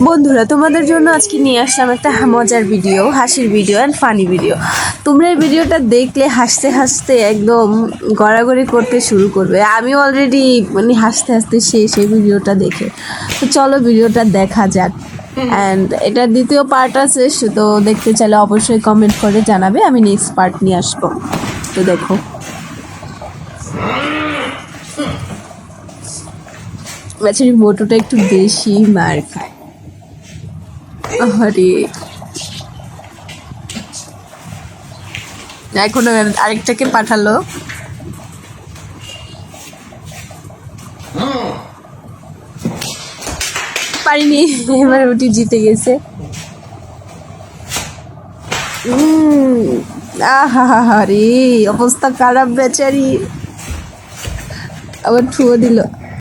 বন্ধুরা, তোমাদের জন্য আজকে নিয়ে আসলাম একটা মজার ভিডিও, হাসির ভিডিও অ্যান্ড ফানি ভিডিও। তোমরা এই ভিডিওটা দেখলে হাসতে হাসতে একদম গড়াগড়ি করতে শুরু করবে। আমি অলরেডি মানে হাসতে হাসতে শেষ এই ভিডিওটা দেখে। তো চলো ভিডিওটা দেখা যাক। অ্যান্ড এটার দ্বিতীয় পার্ট আছে, তো দেখতে চাইলে অবশ্যই কমেন্ট করে জানাবে, আমি নেক্সট পার্ট নিয়ে আসবো। তো দেখো, বেচারি মোটুটা একটু বেশি মার খায়। আরে এখন আরেকটাকে পাঠালো। পারিনি, এবার ওটি জিতে গেছে। আহা রে, অবস্থা খারাপ বেচারি, আবার ঠুয়ো দিল।